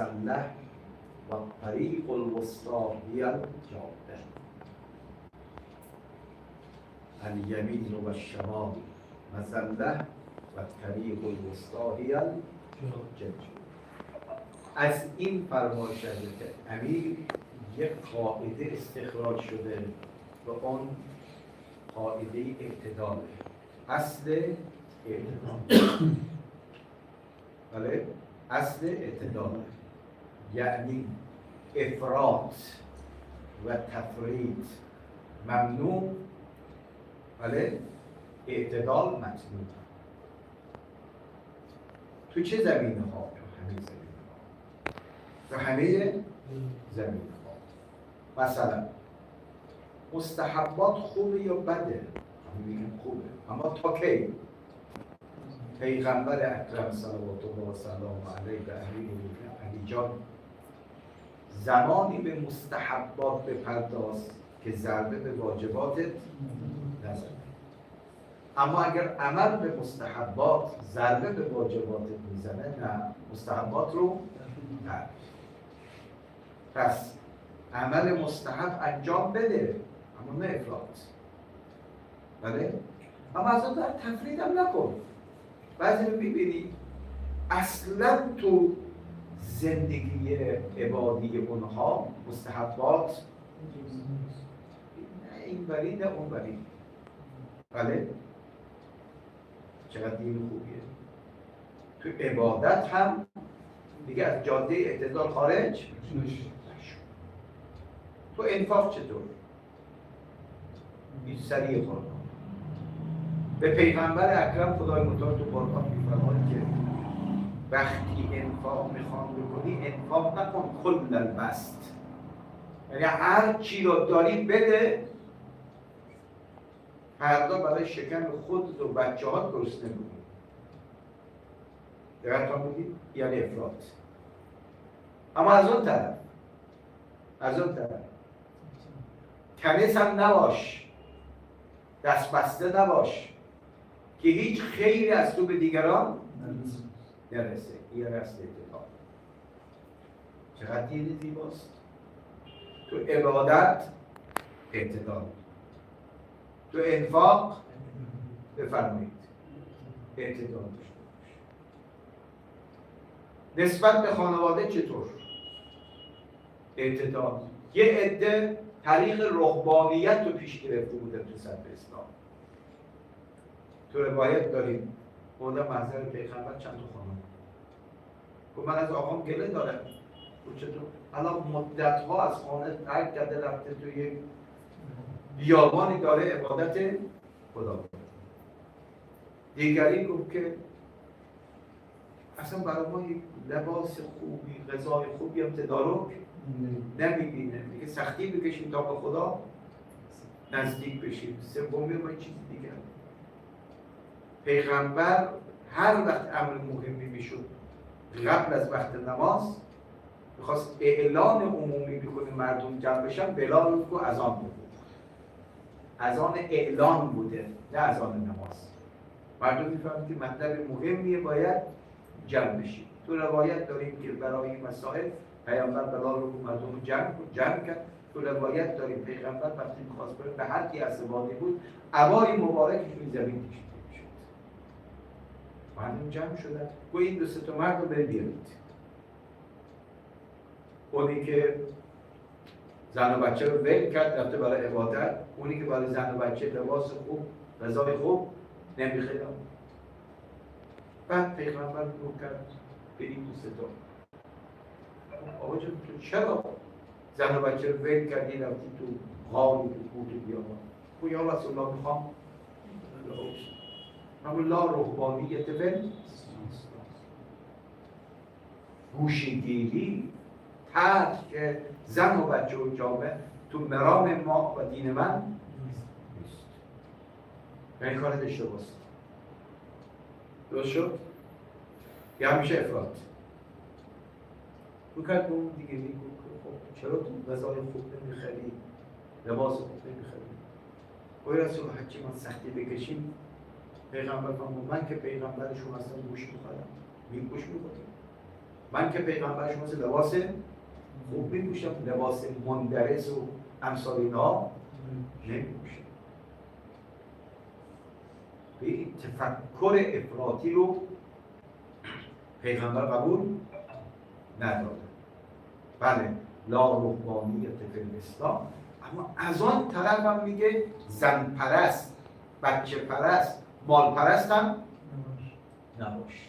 مسلح و طریق الوسطی هی الجاده. الیمین و الشمال مسلح و طریق الوسطی هی الجاده. از این فرمایش که امیر یک قاعده استخراج شده و آن قاعده اعتداله، اصل اعتدال. بله؟ اصل اعتدال یعنی افراط و تفریط ممنوع، بله؟ اعتدال مطلوب. تو چه زمینه ها؟ تو همه زمینه ها. مثلا مستحبات خوبه یا بده؟ میگیم خوبه، اما تا کی؟ پیغمبر اکرم صلوات الله و سلام علیه و علی جان زمانی به مستحبات بپرداز که ضربه به واجباتت نزنه. اما اگر عمل به مستحبات ضربه به واجباتت میزنه، نه، مستحبات رو نه. پس عمل مستحب انجام بده، اما نه افراط. بله؟ اما از اون در تفرید هم نکن. بعضی رو میبینی اصلا تو زندگی عبادی اونها مستحبات نه این ولی نه اون ولی. بله؟ چقدر دین خوبیه. تو عبادت هم دیگه از جاده اعتدال خارج نشو. تو انفاق چطور؟ این سریع خورد. به پیغمبر اکرم خدای متعال تو قرآن می‌فرماید که وقتی انفاق میخوام بکنی، انفاق نکن کل البست، یعنی هر چی رو داری بده، فردا برای شکم خود و بچه ها درست نمی‌کنی. دقیقا بودید؟ یعنی افراط. اما از اون طرف کنیس هم نباش، دست بسته نباش که هیچ خیری از تو به دیگران نرسه. این رسته اعتدال. چقدر دین زیباست. تو عبادت اعتدال، تو انفاق بفرمایید اعتدال داشته باش. نسبت به خانواده چطور؟ اعتدال. یه عده طریق رهبانیت رو پیش گرفته بوده تو صدر اسلام. تو روایت داریم بوده محضر پیغمبر چند تا خانم که من از آقام گله دارم. و چطور؟ الان مدت ها از خانه ترک کرده رفته توی بیابانی داره عبادت خدا. دیگری گفت که اصلا برای ما یک لباس خوبی، غذای خوبی هم تدارک نمیبینه. میگه سختی بکشیم تا به خدا نزدیک بشیم. سومی ما چیز دیگه. پیغمبر هر وقت امر مهمی میشد قبل از وقت نماز میخواست اعلان عمومی بکنه مردم جمع بشن، بلال رو اذان بود. اذان اعلان بوده، نه اذان نماز. مردم میفهمن که مطلب مهمیه، باید جمع بشید. تو روایت داریم که برای این مسائل پیامبر بلال رو مردم جمع کرد. تو روایت داریم پیغمبر وقتی می‌خواست بره به هر کی عصبانی بود عبای مبارکش روی زمین کشیده شد. مردم جمع شدن. گویا این دو سه تا مرد رو بیارید. اونی که زن و بچه رو ول کرد رفته برای عبادت، اونی که برای زن و بچه لباس خوب، غذای خوب نمیخواد. بعد پیغمبر رو کرد به این دو سه تا. آقا جان تو چرا زن و بچه رو ول کردی رفتی تو غاری تو کوه تو بیابان؟ گفت یا رسول الله میخوام لا رهبانیت ول گوشه‌گیری ترک زن و بچه و جامعه تو مرام ما و دین من نیست. این کار اشتباه است. درست شد؟ یا همیشه افراط. رو کرد به اون دیگه میگو خب چرا تو غذای خوب نمیخری؟ لباس خوب نمیخری؟ گوی رسول هرچی ما سختی بکشیم پیغمبر فرمود من که پیغمبر شما هستم گوش میخورم. گوش میخوریم. من که پیغمبر شما لباس خوب میپوشم، لباس مندرس و امثال اینها نمیپوشم. به این تفکر افراطی رو پیغمبر قبول نداره. بله لا رهبانیت فی الاسلام، اما از آن طرف هم میگه زن پرست، بچه پرست، مال پرست هم نباش،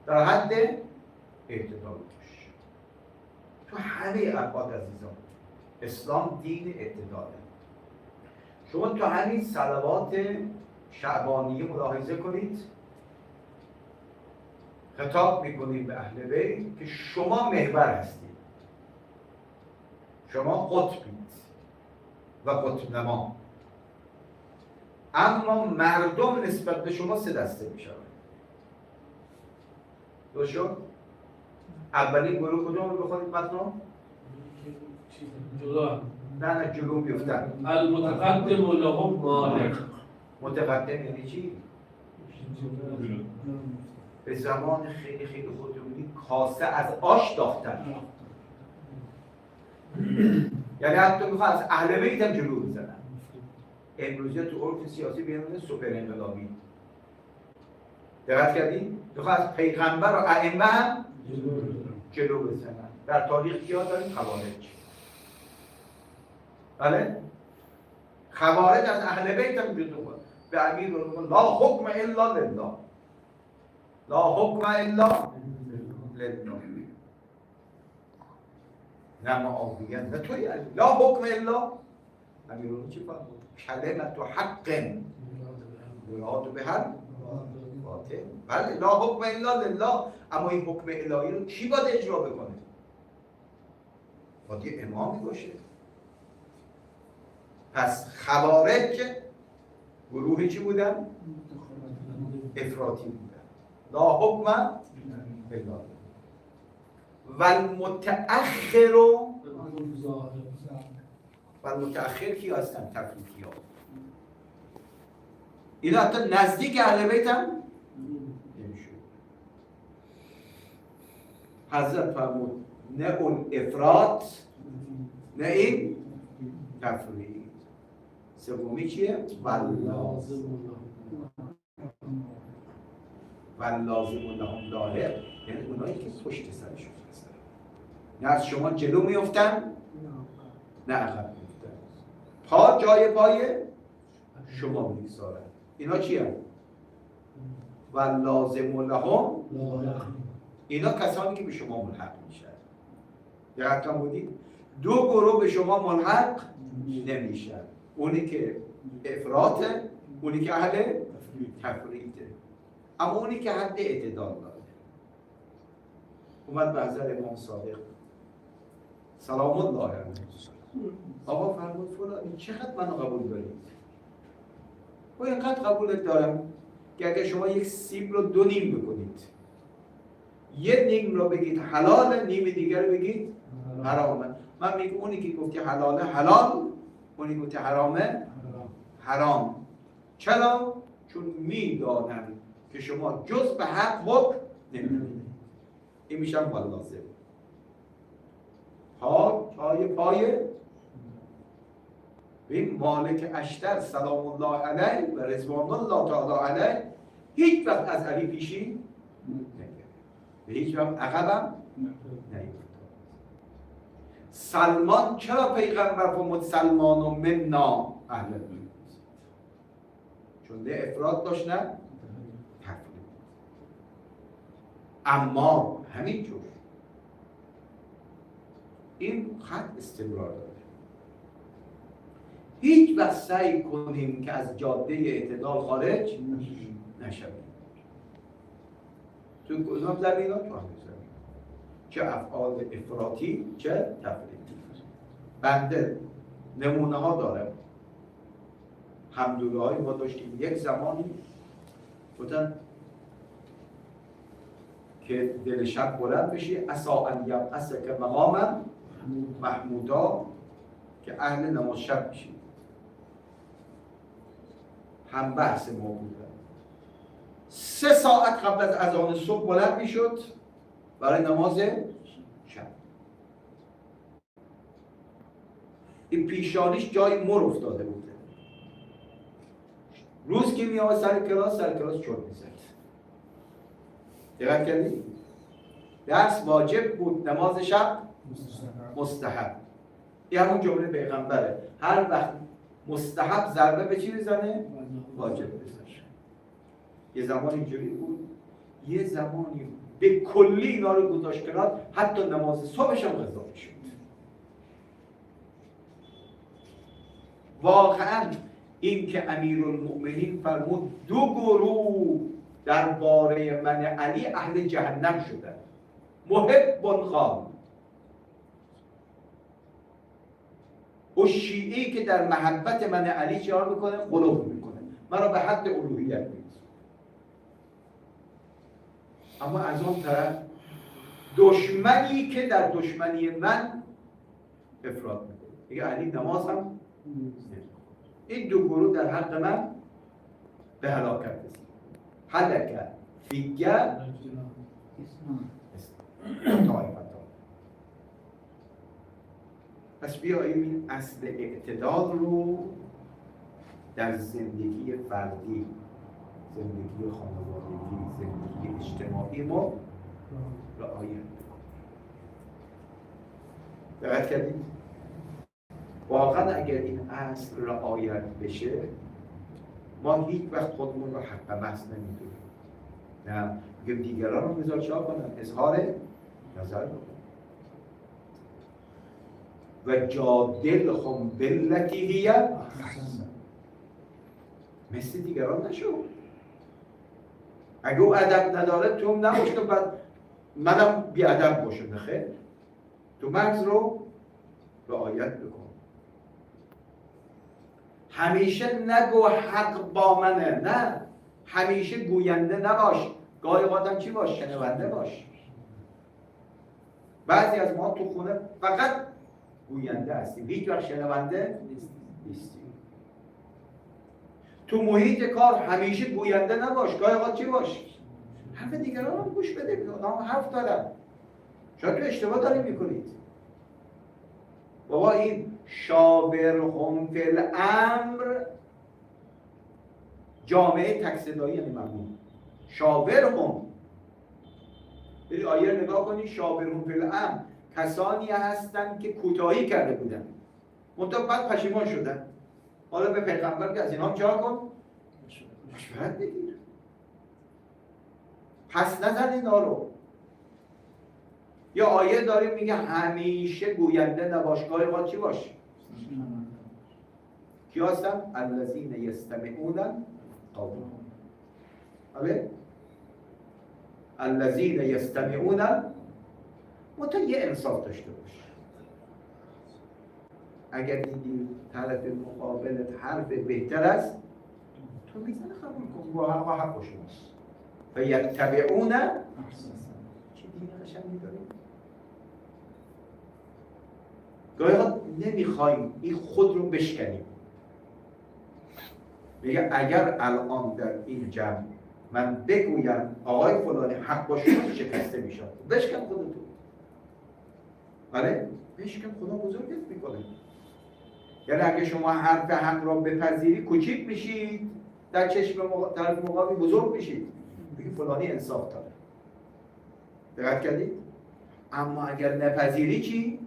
در حد اعتدال باش. تو همه ابعاد عزیزان اسلام دین اعتداله. شما تو همین صلوات شعبانیه ملاحظه کنید خطاب میکنید به اهل بیت که شما محور هستید، شما قطبید و قطب نما، اما مردم نسبت به شما سه دسته میشن. درست شد؟ اولین گروه کدوم رو بخونید متن؟ جلو نه جلو بیفتن. المتقدم لهم مالک. متقدم یعنی چی؟ به زمان خیلی خیلی خودمونی کاسه از آش داختن. یعنی حتی میخواه از اهل بیت هم جلو بزنن. امروزی تو عرف سیاسی بیانونه سوپر انقلابی. دقت کردی؟ میخواه از پیغمبر و ائمه هم جلو بزنن. در تاریخ کیا داریم؟ خوارج. بله؟ خوارج از اهل بیت هم جلو به امیر میگن لا حکم الا لله، لا حکم الا لله. نه معاویه نه توی لا حکم الا امیر چی فرمود؟ کلمت حق یراد به هر باطل. بله لا حکم الا لله، اما این حکم الهی رو کی باید اجرا بکنه؟ باید یه امامی باشه. پس خوارج گروهی چی بودن؟ افراطی بودن. لا حکم الا و المتأخر و المتأخر کی هستن؟ تفریطی ها. اینا حتی نزدیک اهل بیت هم نمیشه. حضرت فرمود نه اون افراط نه این تفریط. سومی چیه؟ واللازم لهم لاحق، یعنی اونایی که پشت سرشون هستن، نه از شما جلو میفتن نه عقب میفتن، پا جای پای شما میگذارن. اینا چیه؟ واللازم لهم، اینا کسانی که به شما ملحق میشن. دقت بودید؟ دو گروه به شما ملحق نمیشن، اونی که افراطه، اونی که اهل تفریطه، اما اونی که حد اعتدال داره. اومد به حضرت امام صادق سلام الله علیه آقا فرمود فلانی چقدر منو قبول دارید؟ و اینقدر قبولت دارم که اگر شما یک سیب رو دو نیم بکنید، یه نیم رو بگید حلاله، نیم دیگر رو بگید حرامه. من میگم اونی که گفتی حلاله حلال، اونی که گفتی حرامه حرام. چرا؟ چون میدانم که شما جز به حق حکم نمیدونید. این میشم واللازم. پای این مالک اشتر سلام الله علیه و رضوان الله تعالی علیه هیچ وقت از علی پیشی نکرد و هیچ وقت عقبم نیفتاد. سلمان چرا پیغمبر فرمود سلمان و منا اهل بیت؟ چون نه افراط داشت نه تفریط. اما همینجور این خط استمرار داره. هیچ وقت سعی کنیم که از جاده اعتدال خارج نشویم. تو کدام زمین‌ها؟ تو همین زمین، چه افعال افراطی چه تفریطی. بنده نمونه ها دارم. حمدالله ما داشتیم یک زمانی بودن که دل شب بلند بشی عسا ان یبعثک که مقام محمودا، که اهل نماز شب بشید. هم بحث ما بودن 3 ساعت قبل از اذان صبح بلند میشد برای نماز شب. این پیشانیش جای مر افتاده بوده. روز که میاد سر کلاس چرت میزد. دقت کردی؟ درس واجب بود، نماز شب مستحب. این همون جمله پیغمبره، هر وقت مستحب ضربه به چی بزنه؟ واجب بزنه. یه زمان اینجوری بود، یه زمانی به کلی اینا رو گذاشت کنار، حتی نماز صبحش هم قضا میشد. واقعا این که امیرالمؤمنین فرمود 2 گروه درباره من علی اهل جهنم شدن، محب خان و شیعی که در محبت من علی چیکار میکنه؟ غلو میکنه، مرا به حد الوهیت میرسونه. اما از اون طرف دشمنی که در دشمنی من افراط میکنه، میگه علی نماز هم این 2 گروه در حق من به هلاکت رسید. هلک فیه پس بیاییم این اصل اعتدال رو در زندگی فردی، زندگی خانوادگی، زندگی اجتماعی ما رعایت کنیم. دقت کردید؟ واقعا اگر این اصل رعایت بشه، ما هیچ وقت خودمون رو حق محض نمیدونیم. نه، میگم دیگران رو بذار چا کنن، اظهار نظر بکنن. و جادلهم بالتی هی احسن. مثل دیگران نشو. اگه او ادب نداره تو هم نباش که بعد منم بی ادب باشم. خیر، تو مرز رو رعایت بکن. همیشه نگو حق با منه، نه، همیشه گوینده نباش. گاهی اوقات چی باش؟ شنونده باش. بعضی از ما تو خونه فقط گوینده هستیم، هیچ وقت شنونده نیستیم. تو محیط کار همیشه گوینده نباش، گاهی اوقات چی باش؟ حرف دیگران رو گوش بده، اونا حرف دارن، شاید تو اشتباه داری میکنید. بابا این شاورهم فی الامر جامعه تک صدایی یعنی ممنون. شاورهم، بری آیه نگاه کنی، شاورهم فی الامر کسانی هستند که کوتاهی کرده بودن، منتها بعد پشیمان شدن. حالا به پیغمبر که از اینا چه کن؟ مشورت بگیر. پس نزن اینا رو. یا آیه داریم میگه همیشه گوینده نباش، گاهی اوقات چی باش؟ کی هستن؟ الذین یستمعون قول. آره؟ الذین یستمعون، منتها یه انصاف داشته باش. اگر دیدی طرف مقابلت حرف بهتر است، تو میزنه قبول کن، با حق باشه. و یتبعون چه دین قشنگی داریم. گاهی وقت نمیخوایم این خود رو بشکنیم. میگه اگر الان در این جمع من بگویم آقای فلانی حق باشه شکسته میشم، بشکن خودتو. بله؟ بشکن، خدا بزرگت میکنه. یعنی اگه شما حرف حق را بپذیری کوچیک میشید، در چشم طرف مقابل بزرگ میشید. بگی فلانی انصاف داره. دقت کردید؟ اما اگر نپذیری چی؟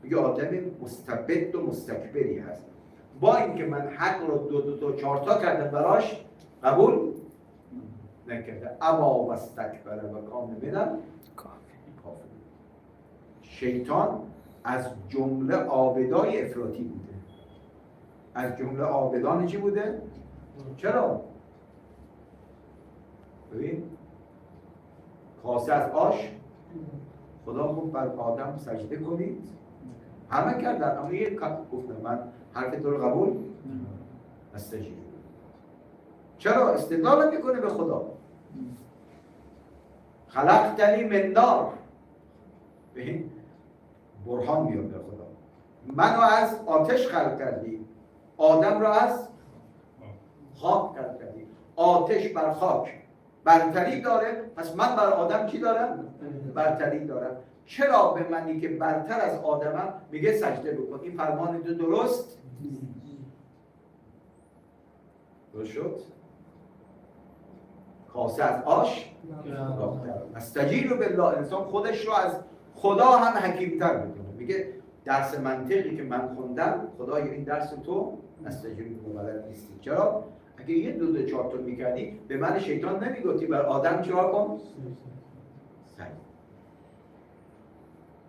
بگی آدم مستبد و مستکبری هست. با اینکه من حق رو 2 تا 4 تا کردم براش، قبول نکرده. ابا و استکبر و کان منم کافر. شیطان از جمله عابدای افراطی بوده. از جمله عابدان چی بوده؟ چرا؟ ببین کاسه از آش خدا گفت بر آدم سجده کنید، همه کردن، اما یک گفتم من حرف تو رو قبول نستجیب. چرا؟ استدلال میکنه به خدا. خلقتنی من نار، ببین برهان میاد به خدا. منو از آتش خلق کردی، آدم را از خاک خلق کردی. آتش بر خاک برتری داره، پس من بر آدم چی دارم؟ برتری دارم. چرا به منی که برتر از آدمم میگه سجده بکن؟ این فرمان درست شد؟ کاسه از آش استجیر بالله، انسان خودش رو از خدا هم حکیمتر میدونه. میگه درس منطقی که من خوندم، خدای این درس تو استجیر بالله بلد نیستی. چرا؟ اگه یه دو چهار تا میکردی به من شیطان نمیگفتی بر آدم چرا کن؟ سعی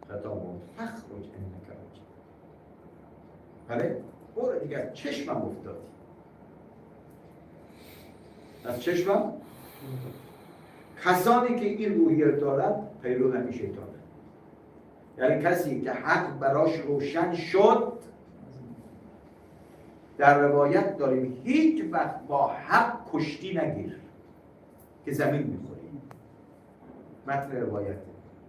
خطابون فخرج انک رجیم. بله؟ برو دیگر چشمم افتادی از چشمم. کسانی که این روحیه دارن پیرو همین شیطانه. یعنی کسی که حق براش روشن شد، در روایت داریم هیچ وقت با حق کشتی نگیر که زمین میخوری. متن روایت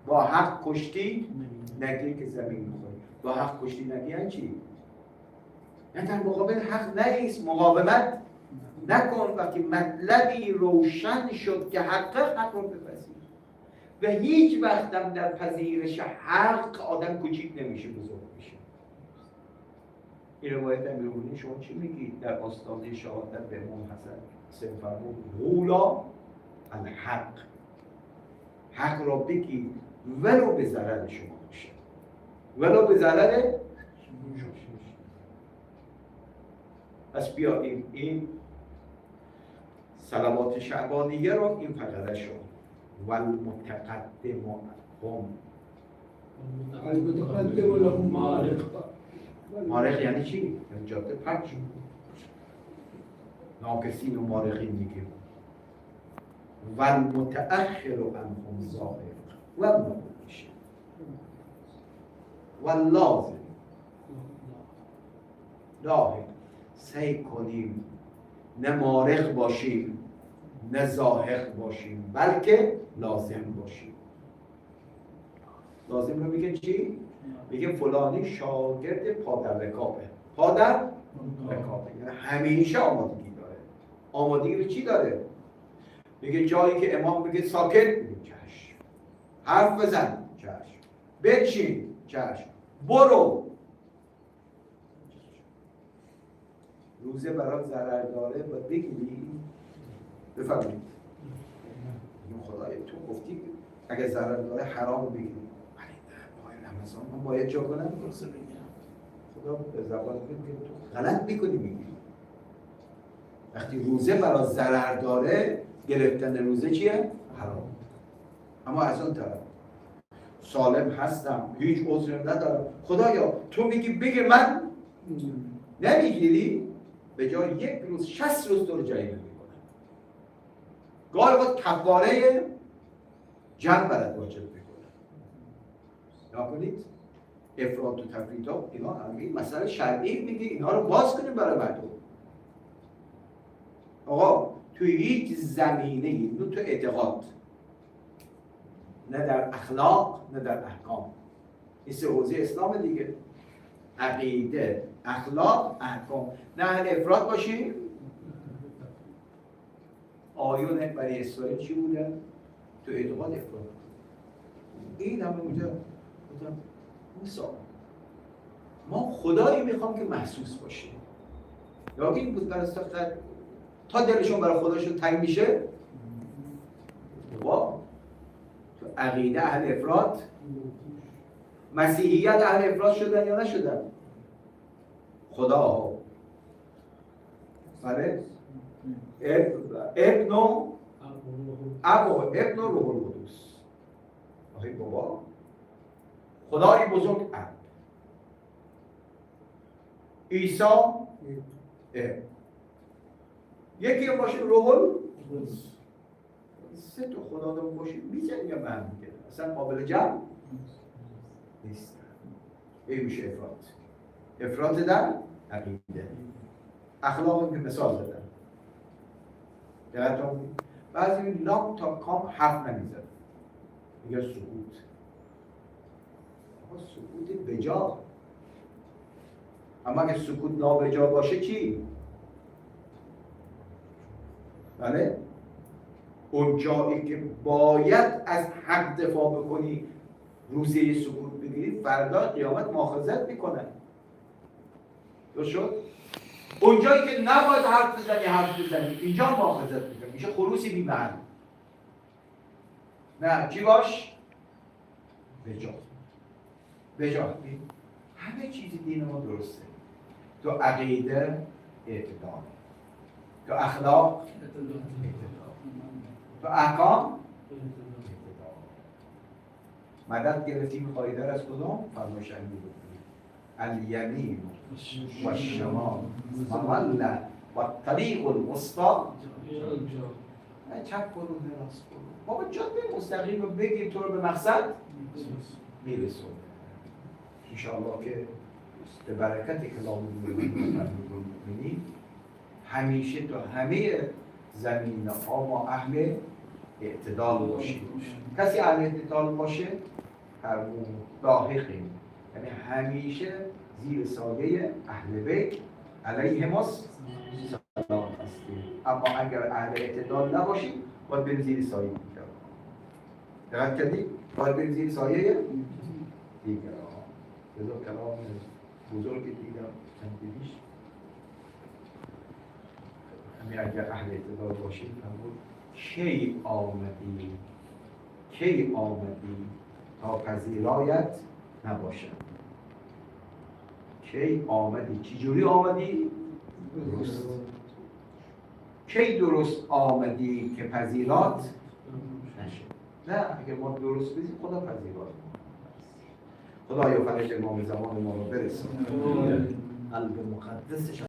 با حق کشتی نگیر که زمین میخوری. با حق کشتی نگیر یعنی چی؟ یعنی در مقابل حق نایست، مقاومت نکن. وقتی مطلبی روشن شد که حق رو بپذیر. و هیچ وقت هم در پذیرش حق آدم کوچیک نمیشه، بزرگ میشه. این روایت امیرالمومنین شما چی میگید در آستانه شهادت به امام حسن؟ حسین فرمود غولا الحق، حق را بگید ولو به ضرر شما باشه، ولو به ضرر شما. پس بیاییم این صلوات شعبانیه رو این فقره شد و المتقدم هم مارق یعنی چی؟ یعنی جاده پک ناکسین و مارقین میگیم. و المتأخر عنهم زاهق و مقدش و لازم لاحق. سعی کنیم نه مارق باشیم نه زاهق باشیم، بلکه لازم باشیم. لازم رو میگه چی؟ میگه فلانی شاگرد پادر رکابه. پادر رکابه یعنی همیشه آمادگی داره. آمادگی به چی داره؟ میگه جایی که امام بگه ساکت، میگه چشم. حرف بزن، چشم. بچین، چشم. برو. روزه برات ضرر داره باید بگیری؟ بفرمایید. خدای تو گفتی اگه ضرر داره حرام بگیری. رمضان من باید جا کنم درسته بگم. خدا به زبان میگه تو غلط میکنی میگی. وقتی روزه برای ضرر داره، گرفتن روزه چیه؟ حرام. اما از اون طرف سالم هستم، هیچ عذری ندارم، خدایا تو میگی بگیر، من نمیگیری، به جای یک روز 60 روز تو رو جریمه میکنه. گاهی وقت کفاره جمع برات واجب میکنه. نکنید افراط و تفریط ها اینا همین مسئله شرعی میگه، اینا رو باز کنیم برای مردم. آقا توی هیچ زمینه‌ای، نه تو اعتقاد، نه در اخلاق، نه در احکام، این سه حوزه اسلام دیگه، عقیده، اخلاق، احکام، نه اهل افراط باشیم. آیون برای اسرائیل چی بوده؟ تو اعتقاد افراط. این همه اونجا موسی ما خدایی میخوام که محسوس باشه. یا این بود پرستاختر تا دلشون برای خودشون تنگ میشه. با تو عقیده اهل افراط، مسیحیت اهل افراط شدن یا نشدن؟ خدا ها بله ابن و ابن و روح القدس. آخه بابا خدای بزرگ اب، عیسی یکی هم باشه روح القدس. سه تا خدا دارم باشه میزن یا من میگه اصلا قابل جمع نیست. این میشه افراط. افراط در عقیده. اخلاق که مثال زدن دقیقا بعضی لام تا کام حرف نمیزد، میگه سکوت. سکوت بجا. اما اگه سکوت نابجا باشه چی؟ بله؟ اون جایی که باید از حق دفاع بکنی روزه سقوط بگیری، فردا قیامت مؤاخذت میکنن. درست شد؟ اون جایی که نباید حرف بزنی اینجا مؤاخذت میکنه، میشه خروسی بی محل. نه چی باش؟ بجا همه چیز دین ما درسته. تو عقیده اعتدال، تو اخلاق اعتدال، تو احکام مدد گرفتیم قاعده از کدوم؟ فرمایش علی بود. الیمین و الشمال و مله و طریق الوسطی. چپ برو راست برو. بابا جاده مستقیم رو بگیر تو رو به مقصد میرسون. انشاءالله که به برکت کلام المؤمنین همیشه تو همه زمین ها ما اهل اعتدال باشیم. کسی اهل اعتدال باشه فرمون لاحقیم، یعنی همیشه زیر سایه اهل بیت علیهم السلام هستیم. اما اگر اهل اعتدال نباشیم باید بریم زیر سایه دیگر. دقت کردید؟ باید بریم زیر سایه دیگر. بذار کلام بزرگ دیگر چندیش همین اگر اهل اعتدال باشیم فرمود کی آمدی تا پذیرایت نباشد. کی آمدی؟ چجوری آمدی؟ درست. کی درست آمدی که پذیرات نشد؟ نه اگر ما درست بزیم خدا پذیرات. خدایا فرج امام زمان ما رو برسون. قلب مقدسش